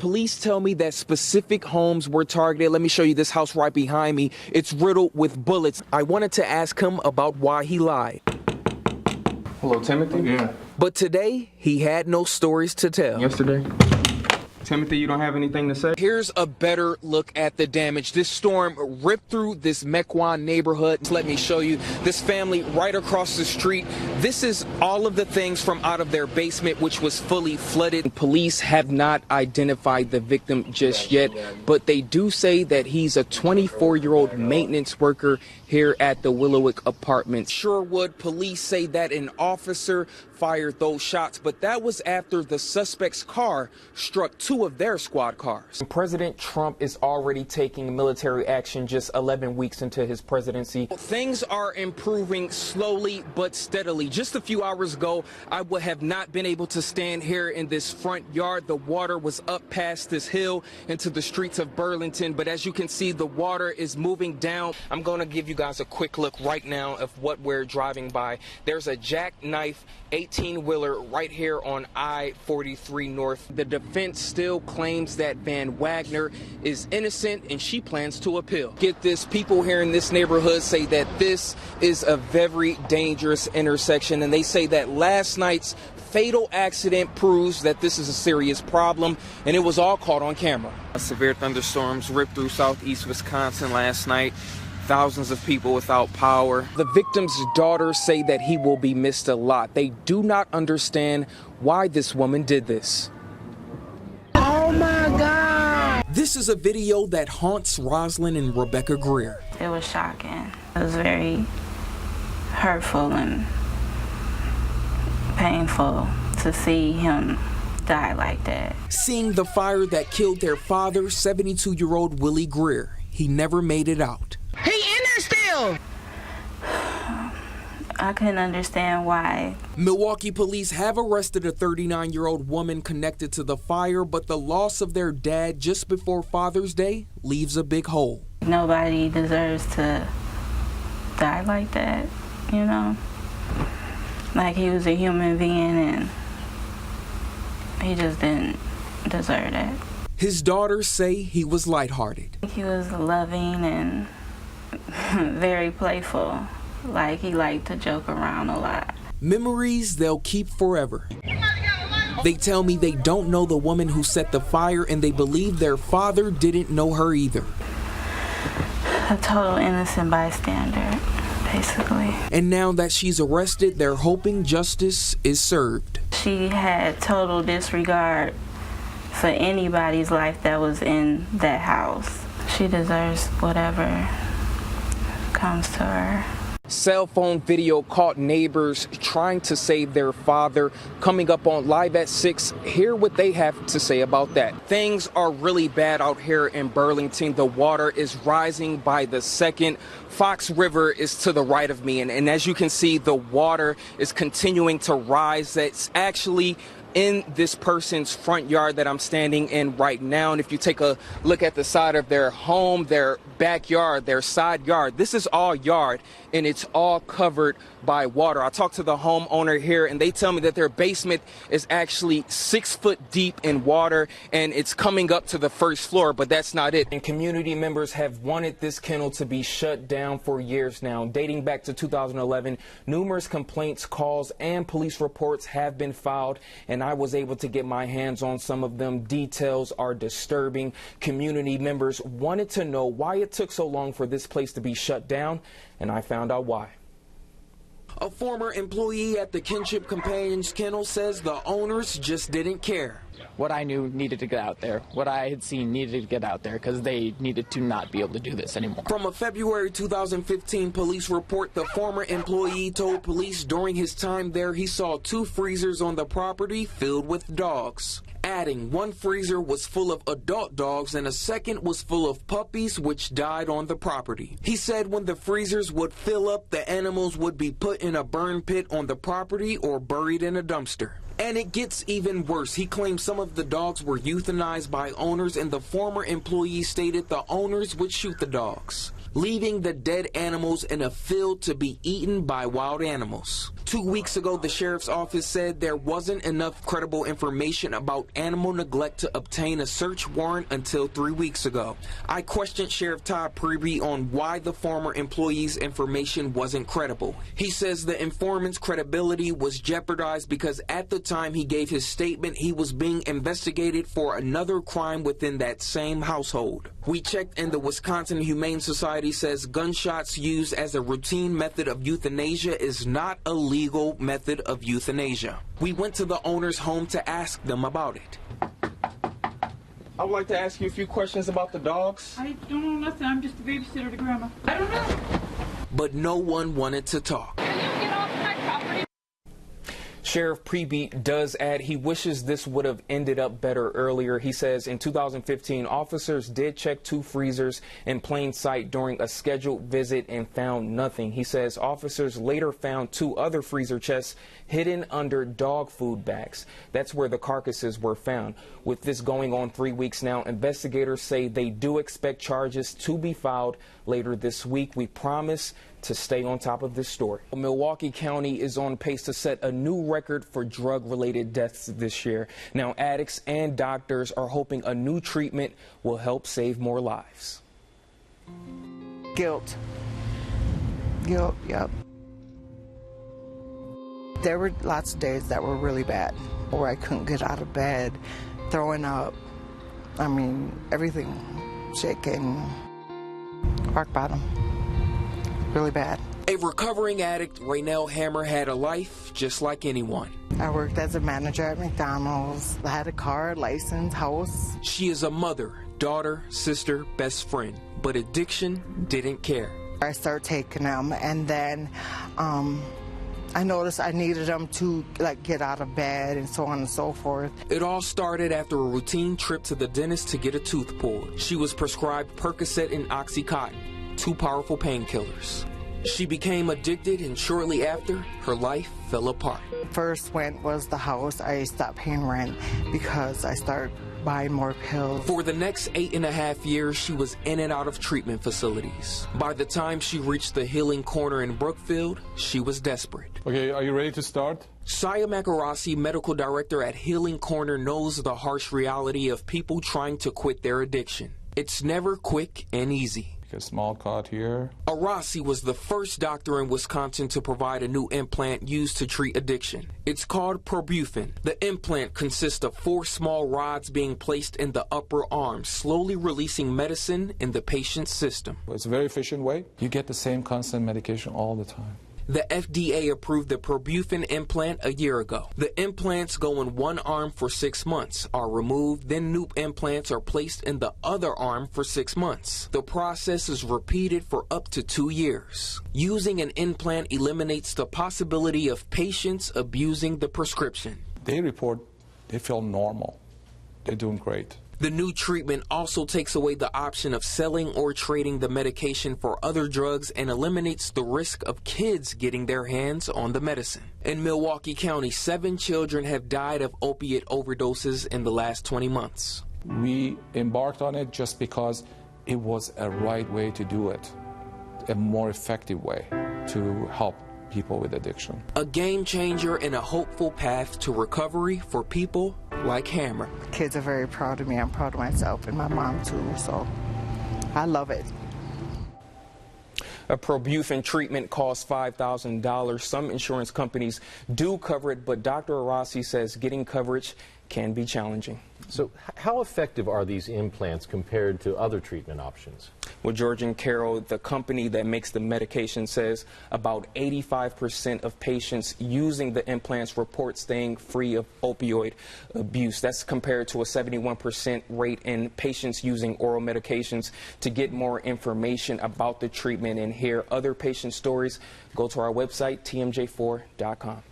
police tell me that specific homes were targeted. Let me show you this house right behind me. It's riddled with bullets. I wanted to ask him about why he lied. Hello, Timothy? Yeah. But today, he had no stories to tell. Yesterday? Timothy, you don't have anything to say? Here's a better look at the damage. This storm ripped through this Mequon neighborhood. Let me show you this family right across the street. This is all of the things from out of their basement, which was fully flooded. Police have not identified the victim just yet, but they do say that he's a 24-year-old maintenance worker here at the Willowick Apartments. Sherwood police say that an officer fired those shots, but that was after the suspect's car struck two of their squad cars. President Trump is already taking military action just 11 weeks into his presidency. Things are improving slowly but steadily. Just a few hours ago, I would have not been able to stand here in this front yard. The water was up past this hill into the streets of Burlington, but as you can see, the water is moving down. I'm going to give you guys a quick look right now of what we're driving by. There's a jackknife 18-wheeler right here on I-43 North. The defense still claims that Van Wagner is innocent and she plans to appeal. Get this, people here in this neighborhood say that this is a very dangerous intersection, and they say that last night's fatal accident proves that this is a serious problem, and it was all caught on camera. Severe thunderstorms ripped through southeast Wisconsin last night. Thousands of people without power. The victim's daughters say that he will be missed a lot. They do not understand why this woman did this. Oh my God! This is a video that haunts Rosalind and Rebecca Greer. It was shocking. It was very hurtful and painful to see him die like that. Seeing the fire that killed their father, 72-year-old Willie Greer. He never made it out. He in there still! I couldn't understand why. Milwaukee police have arrested a 39-year-old woman connected to the fire, but the loss of their dad just before Father's Day leaves a big hole. Nobody deserves to die like that, you know? Like he was a human being and he just didn't deserve that. His daughters say he was lighthearted. He was loving and very playful. Like he liked to joke around a lot. Memories they'll keep forever. They tell me they don't know the woman who set the fire, and they believe their father didn't know her either. A total innocent bystander, basically. And now that she's arrested, they're hoping justice is served. She had total disregard for anybody's life that was in that house. She deserves whatever comes to her. Cell phone video caught neighbors trying to save their father. Coming up on Live at 6, hear what they have to say about that. Things are really bad out here in Burlington. The water is rising by the second. Fox River is to the right of me, and as you can see, the water is continuing to rise. That's actually in this person's front yard that I'm standing in right now. And if you take a look at the side of their home, their backyard, their side yard, this is all yard, and it's all covered by water. I talked to the homeowner here, and they tell me that their basement is actually 6 foot deep in water, and it's coming up to the first floor, but that's not it. And community members have wanted this kennel to be shut down for years now. Dating back to 2011, numerous complaints, calls, and police reports have been filed, and I was able to get my hands on some of them. Details are disturbing. Community members wanted to know why it took so long for this place to be shut down, and I found out why. A former employee at the Kinship Companions Kennel says the owners just didn't care. What I knew needed to get out there. What I had seen needed to get out there because they needed to not be able to do this anymore. From a February 2015 police report, the former employee told police during his time there he saw 2 freezers on the property filled with dogs. Adding, one freezer was full of adult dogs and a second was full of puppies which died on the property. He said when the freezers would fill up, the animals would be put in a burn pit on the property or buried in a dumpster. And it gets even worse. He claims some of the dogs were euthanized by owners, and the former employee stated the owners would shoot the dogs. leaving the dead animals in a field to be eaten by wild animals. 2 weeks ago, the sheriff's office said there wasn't enough credible information about animal neglect to obtain a search warrant until 3 weeks ago. I questioned Sheriff Todd Priebe on why the former employee's information wasn't credible. He says the informant's credibility was jeopardized because at the time he gave his statement, he was being investigated for another crime within that same household. We checked, and the Wisconsin Humane Society says gunshots used as a routine method of euthanasia is not a legal method of euthanasia. We went to the owner's home to ask them about it. I would like to ask you a few questions about the dogs. I don't know nothing. I'm just a babysitter to Grandma. I don't know. But no one wanted to talk. Can you get off my property? Sheriff Priebe does add he wishes this would have ended up better earlier. He says in 2015, officers did check 2 freezers in plain sight during a scheduled visit and found nothing. He says officers later found 2 other freezer chests hidden under dog food bags. That's where the carcasses were found. With this going on 3 weeks now, investigators say they do expect charges to be filed later this week. We promise to stay on top of this story. Milwaukee County is on pace to set a new record for drug-related deaths this year. Now, addicts and doctors are hoping a new treatment will help save more lives. Guilt. Guilt, yep. There were lots of days that were really bad, where I couldn't get out of bed, throwing up, I mean, everything, shaking, rock bottom. Really bad. A recovering addict, Raynell Hammer, had a life just like anyone. I worked as a manager at McDonald's. I had a car, license, house. She is a mother, daughter, sister, best friend, but addiction didn't care. I started taking them, and then I noticed I needed them to get out of bed and so on and so forth. It all started after a routine trip to the dentist to get a tooth pulled. She was prescribed Percocet and Oxycontin, 2 powerful painkillers. She became addicted, and shortly after, her life fell apart. First was the house. I stopped paying rent because I started buying more pills. For the next 8.5 years, she was in and out of treatment facilities. By the time she reached the Healing Corner in Brookfield, she was desperate. Okay, are you ready to start? Saya Makarasi, medical director at Healing Corner, knows the harsh reality of people trying to quit their addiction. It's never quick and easy. A small cut here. Arasi was the first doctor in Wisconsin to provide a new implant used to treat addiction. It's called Probufen. The implant consists of 4 small rods being placed in the upper arm, slowly releasing medicine in the patient's system. It's a very efficient way. You get the same constant medication all the time. The FDA approved the Probufen implant a year ago. The implants go in one arm for 6 months, are removed, then new implants are placed in the other arm for 6 months. The process is repeated for up to 2 years. Using an implant eliminates the possibility of patients abusing the prescription. They report they feel normal. They're doing great. The new treatment also takes away the option of selling or trading the medication for other drugs and eliminates the risk of kids getting their hands on the medicine. In Milwaukee County, 7 children have died of opiate overdoses in the last 20 months. We embarked on it just because it was a right way to do it, a more effective way to help people with addiction. A game changer and a hopeful path to recovery for people like Hammer. Kids are very proud of me. I'm proud of myself and my mom too, so I love it. A Probufen treatment costs $5,000. Some insurance companies do cover it, but Dr. Arasi says getting coverage can be challenging. So how effective are these implants compared to other treatment options? Well, George and Carol, the company that makes the medication says about 85% of patients using the implants report staying free of opioid abuse. That's compared to a 71% rate in patients using oral medications. To get more information about the treatment and hear other patient stories, go to our website, tmj4.com.